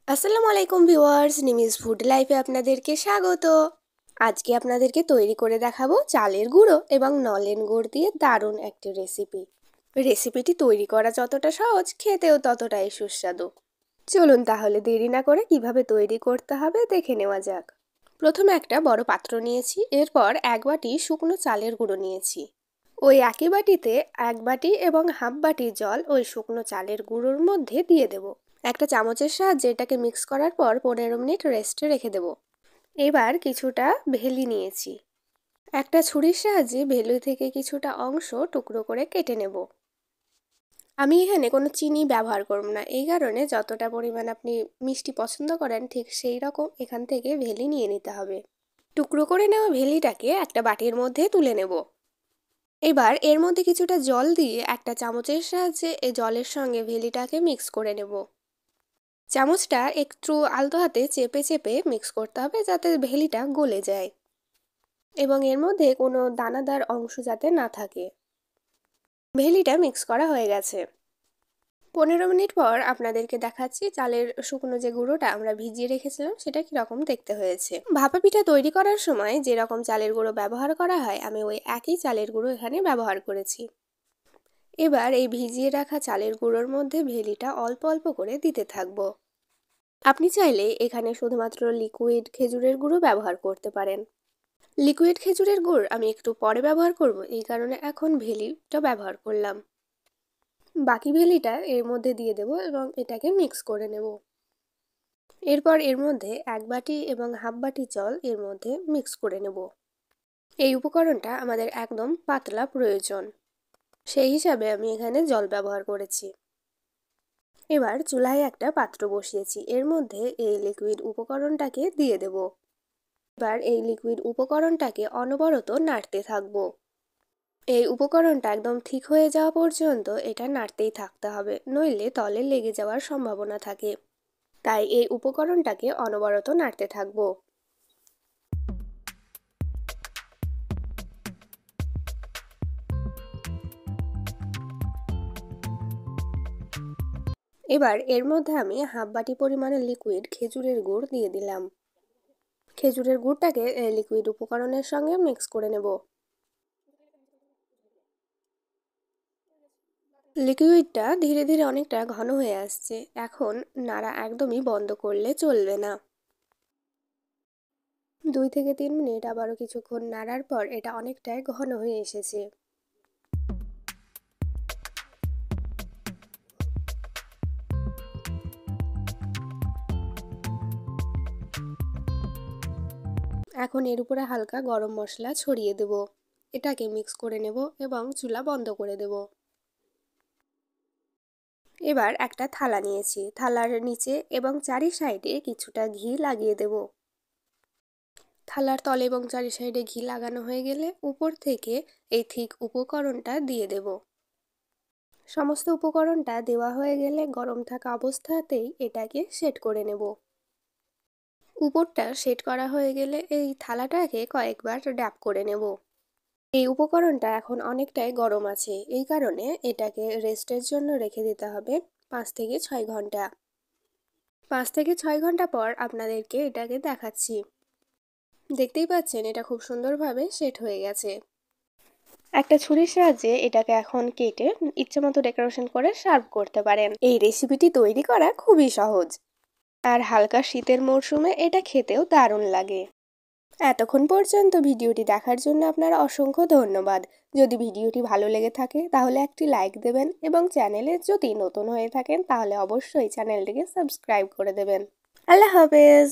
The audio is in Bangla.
আসসালামু আলাইকুম ভিউয়ার্স, নিমিস ফুড লাইফে আপনাদেরকে স্বাগত। আজকে আপনাদেরকে তৈরি করে দেখাবো চালের গুঁড়ো এবং নলেন গুড় দিয়ে দারুণ একটি রেসিপি। রেসিপিটি তৈরি করা যতটা সহজ, খেতেও ততটাই সুস্বাদু। চলুন তাহলে দেরি না করে কিভাবে তৈরি করতে হবে দেখে নেওয়া যাক। প্রথমে একটা বড় পাত্র নিয়েছি, এরপর 1 বাটি শুকনো চালের গুঁড়ো নিয়েছি। ওই একই বাটিতে 1 বাটি এবং হাফ বাটি জল ওই শুকনো চালের গুঁড়োর মধ্যে দিয়ে দেব। একটা চামচের সাহায্যে এটাকে মিক্স করার পর 15 মিনিট রেস্টে রেখে দেব। এবার কিছুটা ভেলি নিয়েছি। একটা ছুরির সাহায্যে ভেলি থেকে কিছুটা অংশ টুকরো করে কেটে নেব। আমি এখানে কোনো চিনি ব্যবহার করব না, এই কারণে যতটা পরিমাণ আপনি মিষ্টি পছন্দ করেন ঠিক সেই রকম এখান থেকে ভেলি নিয়ে নিতে হবে। টুকরো করে নেওয়া ভেলিটাকে একটা বাটির মধ্যে তুলে নেব। এবার এর মধ্যে কিছুটা জল দিয়ে একটা চামচের সাহায্যে এই জলের সঙ্গে ভেলিটাকে মিক্স করে নেব। চামচটা একটু আলতো হাতে চেপে চেপে মিক্স করতে হবে যাতে ভেলিটা গলে যায় এবং এর মধ্যে কোনো দানাদার অংশ যাতে না থাকে। ভেলিটা মিক্স করা হয়ে গেছে। 15 মিনিট পর আপনাদেরকে দেখাচ্ছি চালের শুকনো যে গুঁড়োটা আমরা ভিজিয়ে রেখেছিলাম সেটা কীরকম দেখতে হয়েছে। ভাপা পিঠা তৈরি করার সময় যেরকম চালের গুঁড়ো ব্যবহার করা হয় আমি ওই একই চালের গুঁড়ো এখানে ব্যবহার করেছি। এবার এই ভিজিয়ে রাখা চালের গুঁড়োর মধ্যে ভেলিটা অল্প অল্প করে দিতে থাকবো। আপনি চাইলে এখানে শুধুমাত্র লিকুইড খেজুরের গুঁড়ো ব্যবহার করতে পারেন। লিকুইড খেজুরের গুড় আমি একটু পরে ব্যবহার করব, এই কারণে এখন ভেলিটা ব্যবহার করলাম। বাকি ভেলিটা এর মধ্যে দিয়ে দেব এবং এটাকে মিক্স করে নেব। এরপর এর মধ্যে 1 বাটি এবং হাফ বাটি জল এর মধ্যে মিক্স করে নেব। এই উপকরণটা আমাদের একদম পাতলা প্রয়োজন, সেই হিসাবে আমি এখানে জল ব্যবহার করেছি। এবার চুলায় একটা পাত্র বসিয়েছি, এর মধ্যে এই লিকুইড উপকরণটাকে দিয়ে দেব। এবার এই লিকুইড উপকরণটাকে অনবরত নাড়তে থাকবো। এই উপকরণটা একদম ঠিক হয়ে যাওয়া পর্যন্ত এটা নাড়তেই থাকতে হবে, নইলে তলে লেগে যাওয়ার সম্ভাবনা থাকে। তাই এই উপকরণটাকে অনবরত নাড়তে থাকবো। এবার এর মধ্যে আমি হাফ বাটি পরিমাণে লিকুইড খেজুরের গুড় দিয়ে দিলাম। খেজুরের গুড়টাকে লিকুইড উপকরণের সঙ্গে মিক্স করে নেব। লিকুইডটা ধীরে ধীরে অনেকটা ঘন হয়ে আসছে, এখন নাড়া একদমই বন্ধ করলে চলবে না। 2 থেকে 3 মিনিট আবারও কিছুক্ষণ নাড়ার পর এটা অনেকটাই ঘন হয়ে এসেছে। এখন এর উপরে হালকা গরম মশলা ছড়িয়ে দেব। এটাকে মিক্স করে নেব এবং চুলা বন্ধ করে দেব। এবার একটা থালা নিয়েছি, থালার নিচে এবং চারি সাইডে কিছুটা ঘি লাগিয়ে দেব। থালার তলে এবং চারি সাইডে ঘি লাগানো হয়ে গেলে উপর থেকে এই ঠিক উপকরণটা দিয়ে দেব। সমস্ত উপকরণটা দেওয়া হয়ে গেলে গরম থাকা অবস্থাতেই এটাকে সেট করে নেব। উপরটা সেট করা হয়ে গেলে এই থালাটাকে কয়েকবার ড্যাপ করে নেব। এই উপকরণটা এখন অনেকটাই গরম আছে, এই কারণে এটাকে রেস্টের জন্য রেখে দিতে হবে 5 থেকে 6 ঘন্টা। 5 থেকে 6 ঘন্টা পর আপনাদেরকে এটাকে দেখাচ্ছি। দেখতেই পাচ্ছেন এটা খুব সুন্দরভাবে সেট হয়ে গেছে। একটা ছুরির সাহায্যে এটাকে এখন কেটে ইচ্ছেমতো ডেকোরেশন করে সার্ভ করতে পারেন। এই রেসিপিটি তৈরি করা খুবই সহজ, আর হালকা শীতের মরশুমে এটা খেতেও দারুণ লাগে। এতক্ষণ পর্যন্ত ভিডিওটি দেখার জন্য আপনারা অসংখ্য ধন্যবাদ। যদি ভিডিওটি ভালো লেগে থাকে তাহলে একটি লাইক দেবেন এবং চ্যানেলে যদি নতুন হয়ে থাকেন তাহলে অবশ্যই চ্যানেলটিকে সাবস্ক্রাইব করে দেবেন। আল্লাহ হাফেজ।